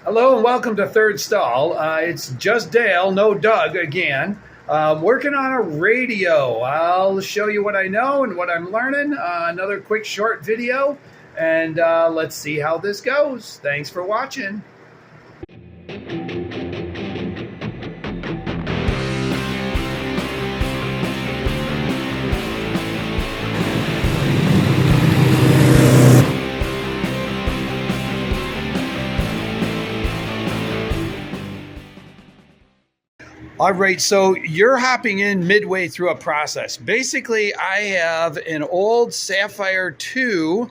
Hello and welcome to Third Stall. It's just Dale, no Doug again. Working on a radio. I'll show you what I know and what I'm learning. Another quick short video, and let's see how this goes. Thanks for watching. All right, so you're hopping in midway through a process. Basically, I have an old Sapphire 2,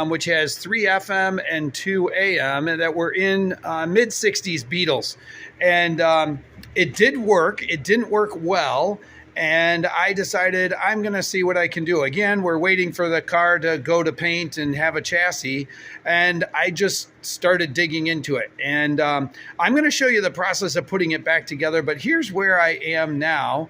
which has 3 FM and 2 AM, that were in mid-60s Beetles. And it did work. It didn't work well. And I decided I'm going to see what I can do. Again, we're waiting for the car to go to paint and have a chassis. And I just started digging into it. And I'm going to show you the process of putting it back together. But here's where I am now.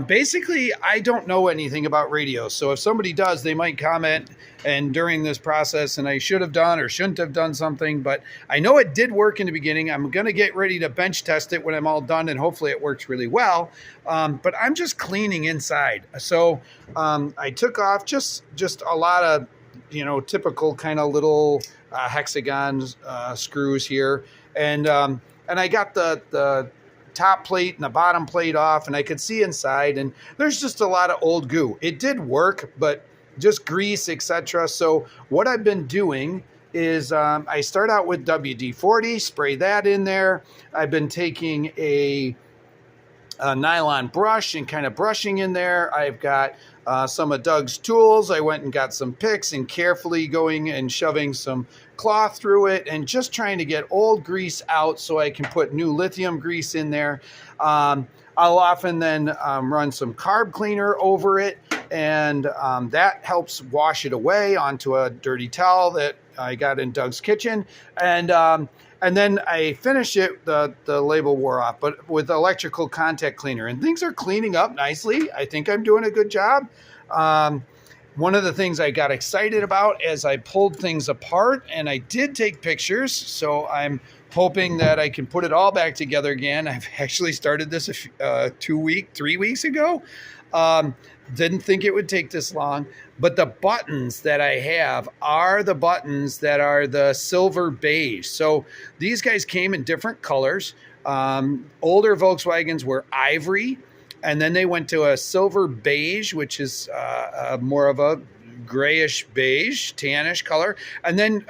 Basically, I don't know anything about radios. So if somebody does, they might comment and during this process, and I should have done or shouldn't have done something. But I know it did work in the beginning. I'm going to get ready to bench test it when I'm all done, and hopefully it works really well. But I'm just cleaning inside. So I took off just a lot of, typical kind of little hexagon screws here. And I got the top plate and the bottom plate off, and I could see inside, and there's just a lot of old goo. It did work, but just grease, etc. So what I've been doing is I start out with WD-40, spray that in there. I've been taking a nylon brush and kind of brushing in there. I've got some of Doug's tools. I went and got some picks and carefully going and shoving some cloth through it and just trying to get old grease out so I can put new lithium grease in there. I'll often then run some carb cleaner over it, and that helps wash it away onto a dirty towel that I got in Doug's kitchen. And then I finish it, the label wore off, but with electrical contact cleaner. And things are cleaning up nicely. I think I'm doing a good job. One of the things I got excited about as I pulled things apart, and I did take pictures, so I'm hoping that I can put it all back together again. I've actually started this 3 weeks ago. Didn't think it would take this long, but the buttons that I have are the buttons that are the silver beige. So these guys came in different colors. Older Volkswagens were ivory, and then they went to a silver beige, which is more of a grayish beige, tannish color. And then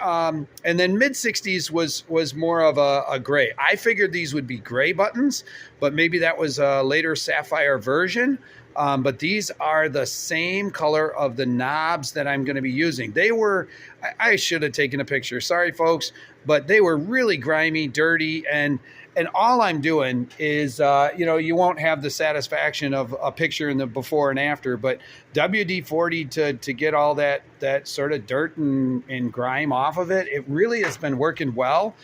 mid 60s was more of a gray. I figured these would be gray buttons, but maybe that was a later Sapphire version. But these are the same color of the knobs that I'm going to be using. They were, I should have taken a picture. Sorry, folks, but they were really grimy, dirty, and all I'm doing is, you won't have the satisfaction of a picture in the before and after, but WD-40 to get all that sort of dirt and grime off of it. It really has been working well.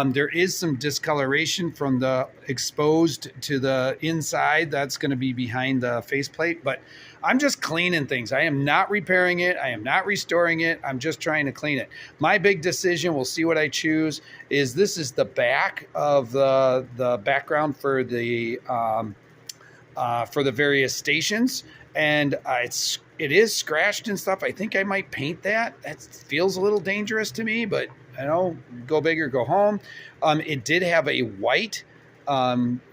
There is some discoloration from the exposed to the inside. That's going to be behind the faceplate, but I'm just cleaning things. I am not repairing it. I am not restoring it. I'm just trying to clean it. My big decision, we'll see what I choose, is this is the back of the background for the various stations. And it is scratched and stuff. I think I might paint that. That feels a little dangerous to me, but go big or go home. It did have a white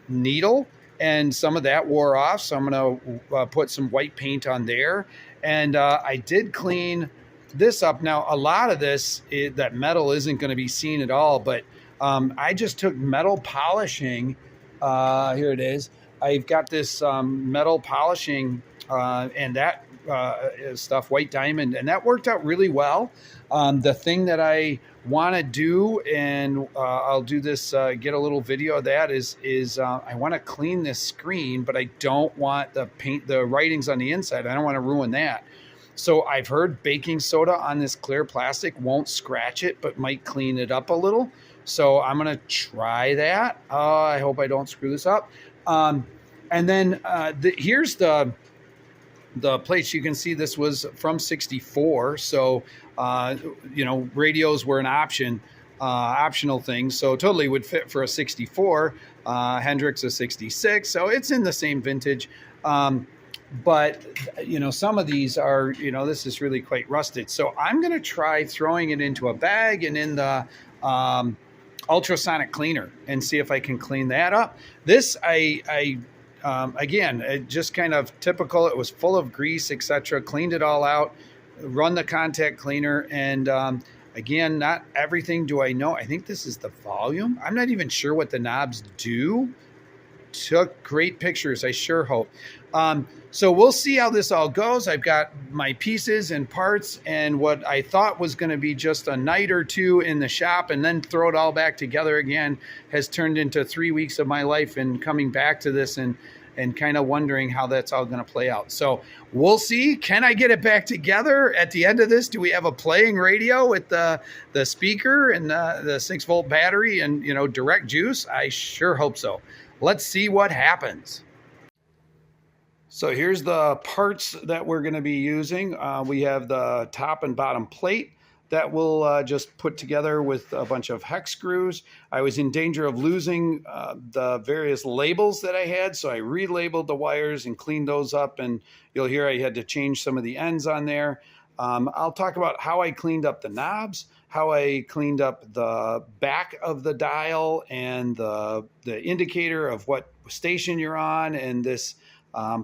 needle, and some of that wore off. So I'm going to put some white paint on there. And I did clean this up. Now, a lot of this, that metal isn't going to be seen at all, but I just took metal polishing. Here it is. I've got this metal polishing and that stuff, white diamond, and that worked out really well. The thing that I want to do, and I'll do this, get a little video of that, is I want to clean this screen, but I don't want the writings on the inside. I don't want to ruin that. So I've heard baking soda on this clear plastic won't scratch it, but might clean it up a little. So I'm going to try that. I hope I don't screw this up. And then here's the plates. You can see this was from 64. So, radios were an option. optional things. So totally would fit for a 64. Hendrix a 66. So it's in the same vintage. But some of these are, this is really quite rusted. So I'm going to try throwing it into a bag and in the ultrasonic cleaner and see if I can clean that up. This again, it just kind of typical. It was full of grease, etc. Cleaned it all out, run the contact cleaner, and again, not everything do I know. I think this is the volume. I'm not even sure what the knobs do. Took great pictures, I sure hope. So we'll see how this all goes. I've got my pieces and parts, and what I thought was going to be just a night or two in the shop and then throw it all back together again has turned into 3 weeks of my life and coming back to this and kind of wondering how that's all going to play out. So we'll see. Can I get it back together at the end of this? Do we have a playing radio with the speaker and the 6-volt battery and direct juice? I sure hope so. Let's see what happens. So here's the parts that we're going to be using. We have the top and bottom plate that we'll just put together with a bunch of hex screws. I was in danger of losing the various labels that I had, so I relabeled the wires and cleaned those up, and you'll hear I had to change some of the ends on there. I'll talk about how I cleaned up the knobs, how I cleaned up the back of the dial and the indicator of what station you're on, and this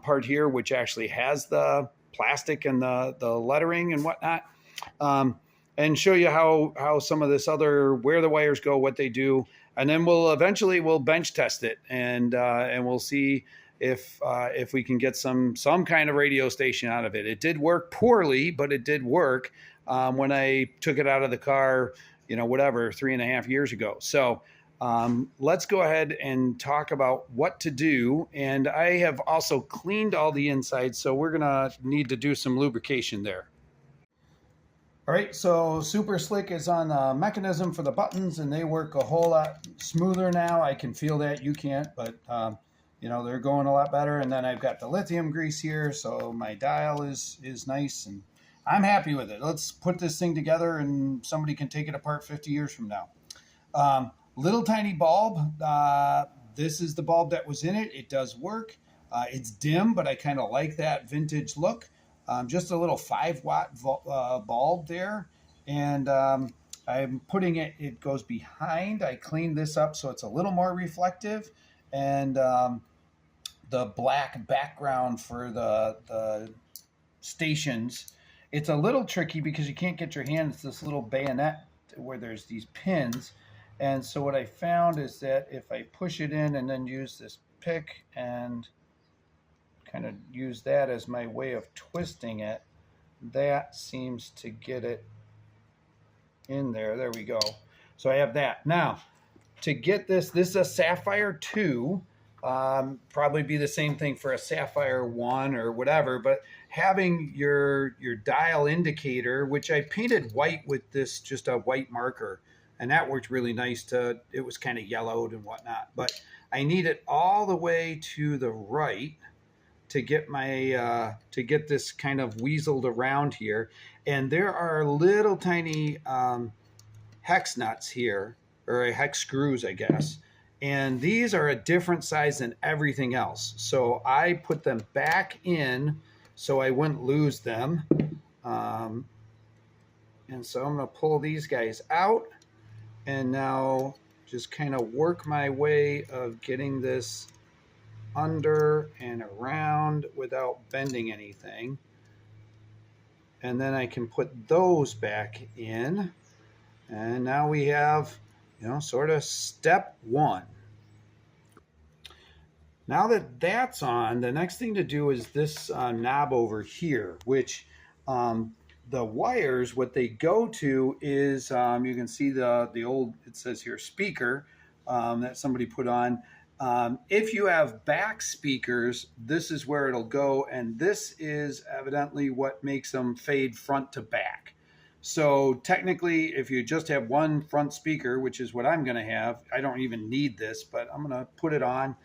part here, which actually has the plastic and the lettering and whatnot, and show you how some of this other, where the wires go, what they do, and then we'll bench test it, and we'll see if we can get some kind of radio station out of it. It did work poorly, but it did work when I took it out of the car, 3.5 years ago. So let's go ahead and talk about what to do. And I have also cleaned all the inside, so we're gonna need to do some lubrication there. All right, so Super Slick is on the mechanism for the buttons, and they work a whole lot smoother now. I can feel that, you can't, but they're going a lot better. And then I've got the lithium grease here, so my dial is nice, and I'm happy with it. Let's put this thing together, and somebody can take it apart 50 years from now. Little tiny bulb. This is the bulb that was in it. It does work. It's dim, but I kind of like that vintage look. Just a little 5-watt bulb there. And I'm putting it goes behind. I cleaned this up so it's a little more reflective. And the black background for the stations, it's a little tricky because you can't get your hand. It's this little bayonet where there's these pins. And so what I found is that if I push it in and then use this pick and kind of use that as my way of twisting it, that seems to get it in there. There we go. So I have that. Now, to get this is a Sapphire 2. Probably be the same thing for a Sapphire 1 or whatever, but having your dial indicator, which I painted white with this, just a white marker, and that worked really nice. It was kind of yellowed and whatnot, but I need it all the way to the right to get my to get this kind of weaseled around here. And there are little tiny hex nuts here, or hex screws, I guess. And these are a different size than everything else. So I put them back in so I wouldn't lose them. And so I'm going to pull these guys out and now just kind of work my way of getting this under and around without bending anything. And then I can put those back in. And now we have, sort of step one. Now that that's on, the next thing to do is this knob over here, which the wires, what they go to is, you can see the old, it says here, speaker that somebody put on. If you have back speakers, this is where it'll go, and this is evidently what makes them fade front to back. So technically, if you just have one front speaker, which is what I'm going to have, I don't even need this, but I'm going to put it on.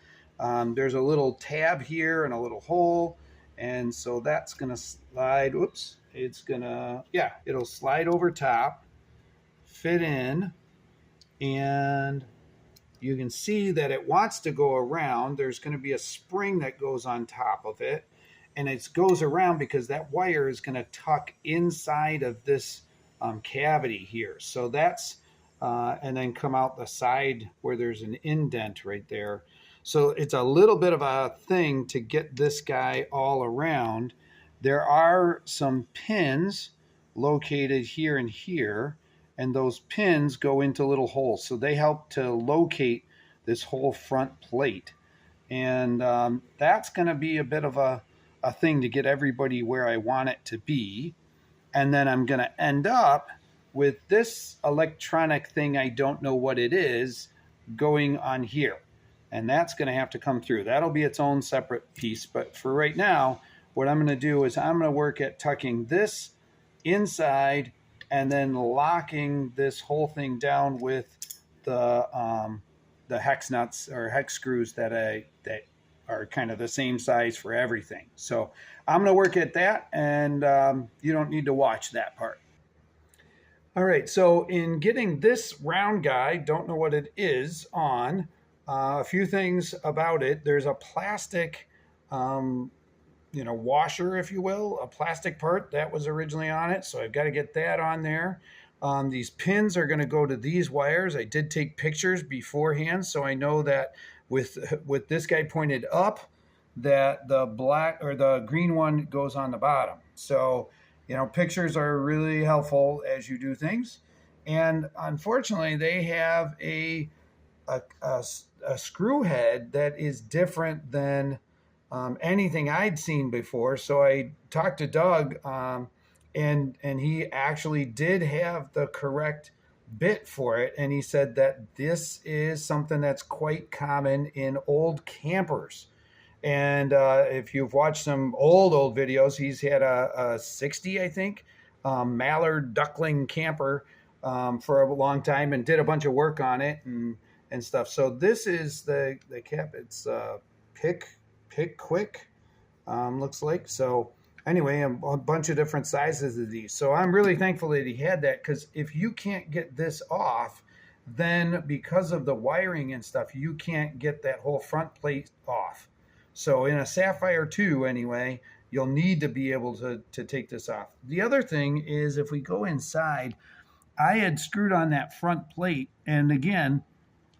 There's a little tab here and a little hole, and so that's going to slide. Oops, it's going to, yeah, it'll slide over top, fit in, and you can see that it wants to go around. There's going to be a spring that goes on top of it, and it goes around because that wire is going to tuck inside of this cavity here. So that's, and then come out the side where there's an indent right there. So it's a little bit of a thing to get this guy all around. There are some pins located here and here, and those pins go into little holes. So they help to locate this whole front plate. And that's going to be a bit of a thing to get everybody where I want it to be. And then I'm going to end up with this electronic thing, I don't know what it is, going on here. And that's going to have to come through. That'll be its own separate piece. But for right now, what I'm going to do is I'm going to work at tucking this inside and then locking this whole thing down with the hex nuts or hex screws that are kind of the same size for everything. So I'm going to work at that, and you don't need to watch that part. All right, so in getting this round guy, don't know what it is on, a few things about it. There's a plastic washer, if you will, a plastic part that was originally on it. So I've got to get that on there. These pins are going to go to these wires. I did take pictures beforehand, so I know that with this guy pointed up, that the black or the green one goes on the bottom. So, pictures are really helpful as you do things. And unfortunately, they have a screw head that is different than anything I'd seen before. So I talked to Doug, and he actually did have the correct bit for it. And he said that this is something that's quite common in old campers. And if you've watched some old videos, he's had a 60, I think, Mallard duckling camper for a long time, and did a bunch of work on it and stuff. So this is the cap. It's Pick Quick, looks like. So anyway, a bunch of different sizes of these. So I'm really thankful that he had that, because if you can't get this off, then because of the wiring and stuff, you can't get that whole front plate off. So in a Sapphire 2 anyway, you'll need to be able to take this off. The other thing is, if we go inside, I had screwed on that front plate, and again,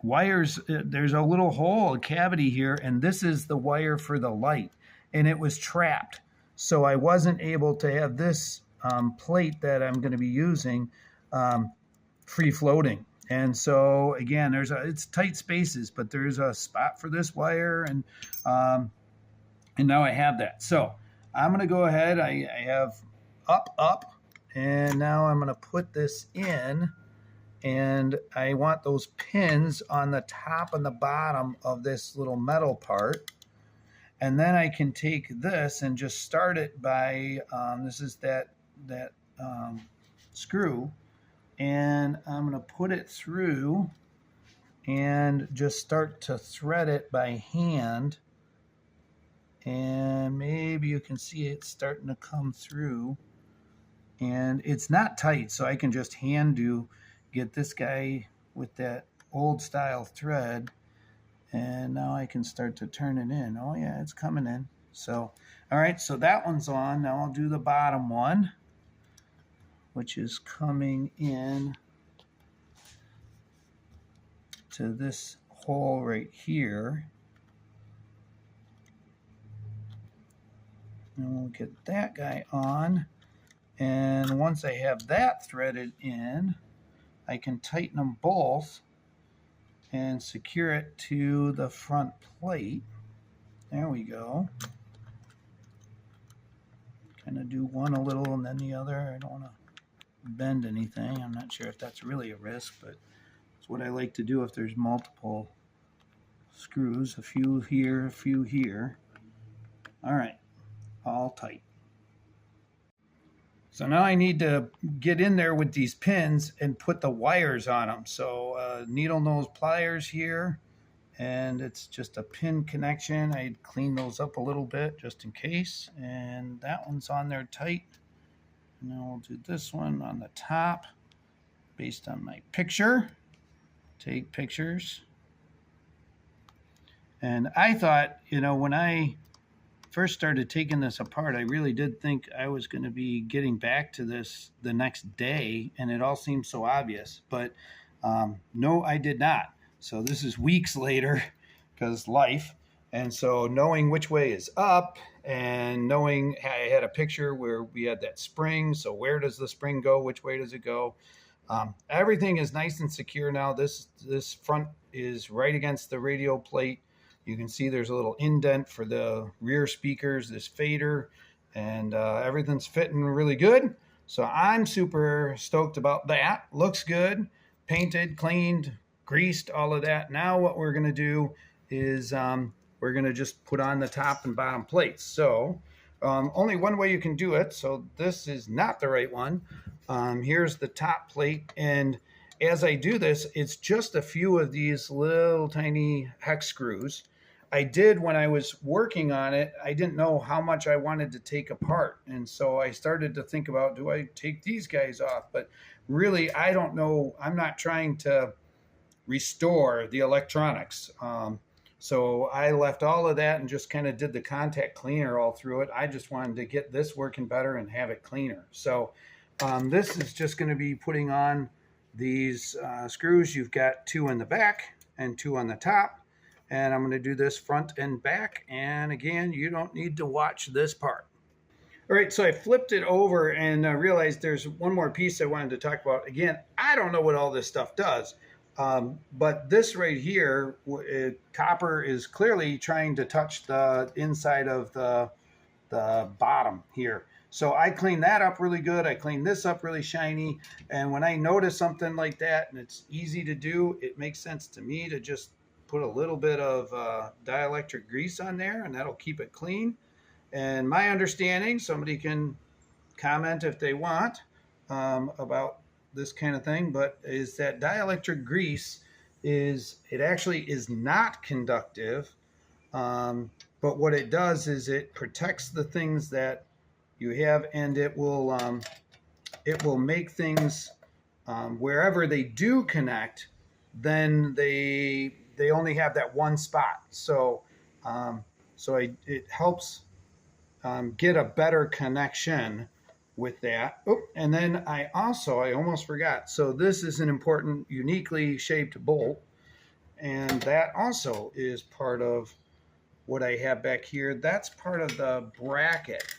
wires, there's a little hole, a cavity here, and this is the wire for the light, and it was trapped. So I wasn't able to have this plate that I'm going to be using free floating. And so again, it's tight spaces, but there's a spot for this wire, and now I have that. So I'm going to go ahead. I have up, and now I'm going to put this in, and I want those pins on the top and the bottom of this little metal part. And then I can take this and just start it by, this is that screw, and I'm going to put it through and just start to thread it by hand. And maybe you can see it starting to come through, and it's not tight, so I can just get this guy with that old style thread, and now I can start to turn it in. Oh yeah, it's coming in. So, all right, so that one's on. Now I'll do the bottom one, which is coming in to this hole right here. And we'll get that guy on. And once I have that threaded in, I can tighten them both and secure it to the front plate. There we go. Kind of do one a little and then the other. I don't want to bend anything. I'm not sure if that's really a risk, but it's what I like to do if there's multiple screws. A few here, a few here. All right, all tight. So now I need to get in there with these pins and put the wires on them. So needle nose pliers here, and it's just a pin connection. I'd clean those up a little bit just in case. And that one's on there tight. And then we'll do this one on the top based on my picture. take pictures. And I thought, when I first started taking this apart, I really did think I was going to be getting back to this the next day, and it all seemed so obvious. But no, I did not. So this is weeks later because life. And so knowing which way is up and knowing I had a picture where we had that spring. So where does the spring go? Which way does it go? Everything is nice and secure now. This front is right against the radio plate. You can see there's a little indent for the rear speakers, this fader, and everything's fitting really good. So I'm super stoked about that. Looks good, painted, cleaned, greased, all of that. Now what we're going to do is we're going to just put on the top and bottom plates. So only one way you can do it. So this is not the right one. Here's the top plate, and as I do this, it's just a few of these little tiny hex screws. I did when I was working on it, I didn't know how much I wanted to take apart. And so I started to think about, do I take these guys off? But really, I don't know. I'm not trying to restore the electronics. So I left all of that and just kind of did the contact cleaner all through it. I just wanted to get this working better and have it cleaner. So this is just going to be putting on these screws. You've got 2 in the back and 2 on the top. And I'm going to do this front and back. And again, you don't need to watch this part. All right, so I flipped it over and realized there's one more piece I wanted to talk about. Again, I don't know what all this stuff does. But this right here, copper is clearly trying to touch the inside of the bottom here. So I cleaned that up really good. I cleaned this up really shiny. And when I notice something like that and it's easy to do, it makes sense to me to just put a little bit of dielectric grease on there, and that'll keep it clean. And my understanding, somebody can comment if they want about this kind of thing, but is that dielectric grease it actually is not conductive, but what it does is it protects the things that you have, and it will make things wherever they do connect, then they only have that one spot. So it helps get a better connection with that. Oh, and then I almost forgot. So this is an important, uniquely shaped bolt, and that also is part of what I have back here. That's part of the bracket.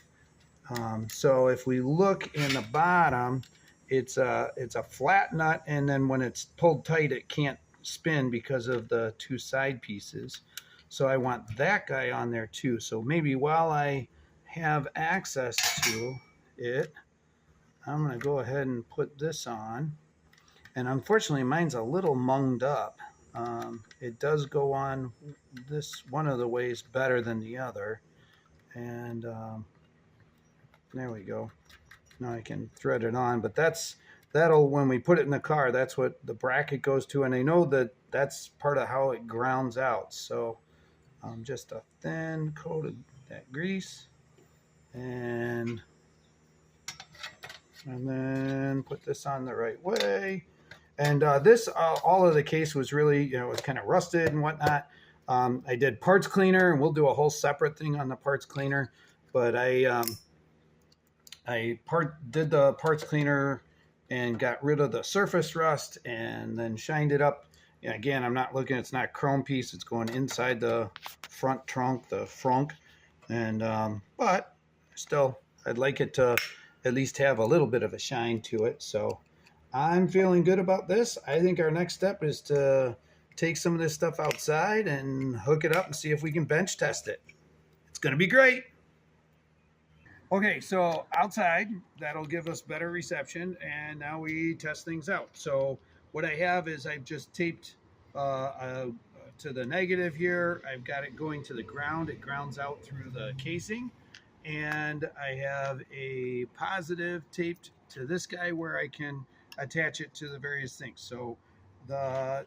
So if we look in the bottom, it's a flat nut, and then when it's pulled tight, it can't spin because of the 2 side pieces. So I want that guy on there too. So maybe while I have access to it, I'm going to go ahead and put this on. And unfortunately, mine's a little munged up. It does go on this one of the ways better than the other. And there we go. Now I can thread it on, but that'll, when we put it in the car, that's what the bracket goes to. And I know that that's part of how it grounds out. So just a thin coat of that grease, and then put this on the right way. And this, all of the case was really, it was kind of rusted and whatnot. I did parts cleaner, and we'll do a whole separate thing on the parts cleaner. But I did the parts cleaner and got rid of the surface rust, and then shined it up. And again, I'm not looking, it's not chrome piece. It's going inside the front trunk, the frunk. And, but still, I'd like it to at least have a little bit of a shine to it. So I'm feeling good about this. I think our next step is to take some of this stuff outside and hook it up and see if we can bench test it. It's going to be great. Okay, so outside, that'll give us better reception, and now we test things out. So what I have is I've just taped to the negative here. I've got it going to the ground. It grounds out through the casing. And I have a positive taped to this guy where I can attach it to the various things. So I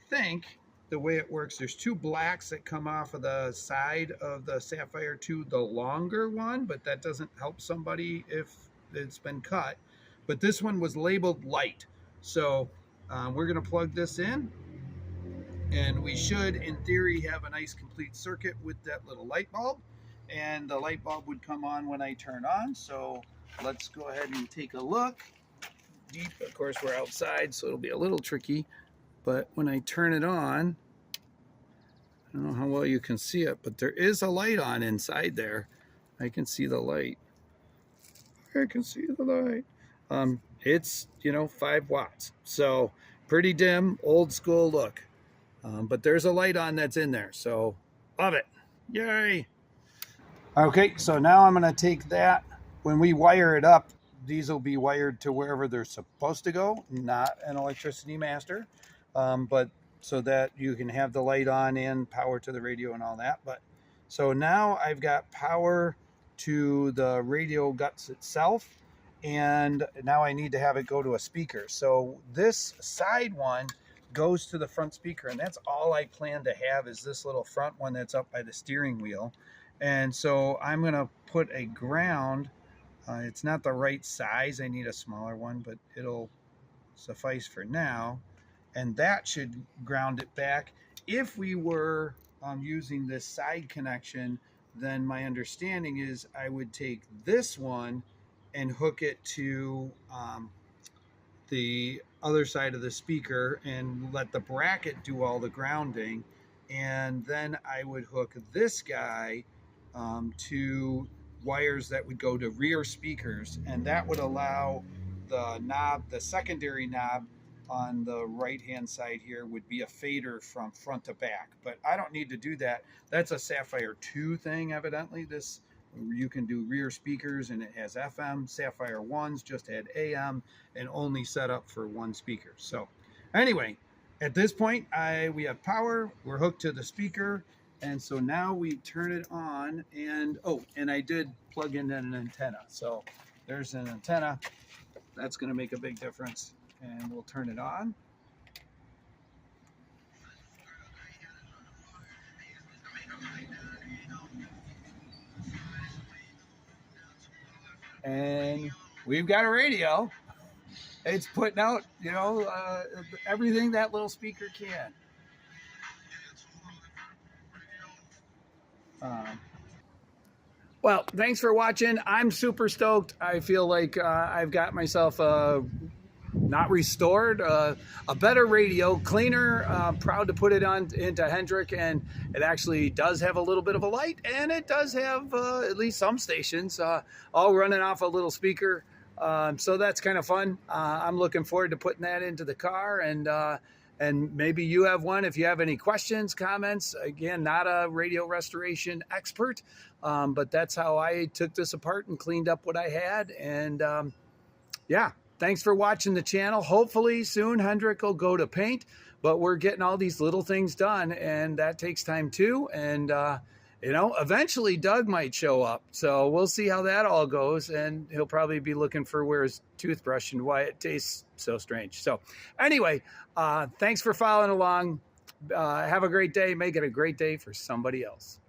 think the way it works, there's 2 blacks that come off of the side of the Sapphire 2, the longer one, but that doesn't help somebody if it's been cut. But this one was labeled light. So We're going to plug this in, and we should, in theory, have a nice complete circuit with that little light bulb. And the light bulb would come on when I turn on. So let's go ahead and take a look. Deep, of course, we're outside, so it'll be a little tricky. But when I turn it on, I don't know how well you can see it, but there is a light on inside there. I can see the light. I can see the light. It's, 5 watts. So pretty dim, old school look. But there's a light on that's in there. So love it. Yay. Okay, so now I'm going to take that. When we wire it up, these will be wired to wherever they're supposed to go, not an electricity master, but so that you can have the light on and power to the radio and all that. But so now I've got power to the radio guts itself, and now I need to have it go to a speaker. So this side one goes to the front speaker, and that's all I plan to have is this little front one that's up by the steering wheel. And so I'm going to put a ground. It's not the right size. I need a smaller one, but it'll suffice for now. And that should ground it back. If we were using this side connection, then my understanding is I would take this one and hook it to the other side of the speaker and let the bracket do all the grounding. And then I would hook this guy to wires that would go to rear speakers, and that would allow the knob, the secondary knob on the right hand side here would be a fader from front to back. But I don't need to do that. That's a Sapphire 2 thing, evidently. This, you can do rear speakers, and it has FM. Sapphire 1s just had AM and only set up for one speaker. So anyway, at this point, we have power. We're hooked to the speaker. And so now we turn it on, and and I did plug in an antenna. So there's an antenna. That's going to make a big difference. And we'll turn it on. And we've got a radio. It's putting out, everything that little speaker can. Well, thanks for watching. I'm super stoked. I feel like I've got myself not restored, a better radio, cleaner. Proud to put it on into Hendrick, and it actually does have a little bit of a light, and it does have at least some stations all running off a little speaker. So that's kind of fun. I'm looking forward to putting that into the car, and maybe you have one. If you have any questions, comments, again, not a radio restoration expert, but that's how I took this apart and cleaned up what I had. And yeah, thanks for watching the channel. Hopefully soon Hendrick will go to paint, but we're getting all these little things done, and that takes time too. And eventually Doug might show up. So we'll see how that all goes. And he'll probably be looking for where his toothbrush and why it tastes so strange. So anyway, thanks for following along. Have a great day. Make it a great day for somebody else.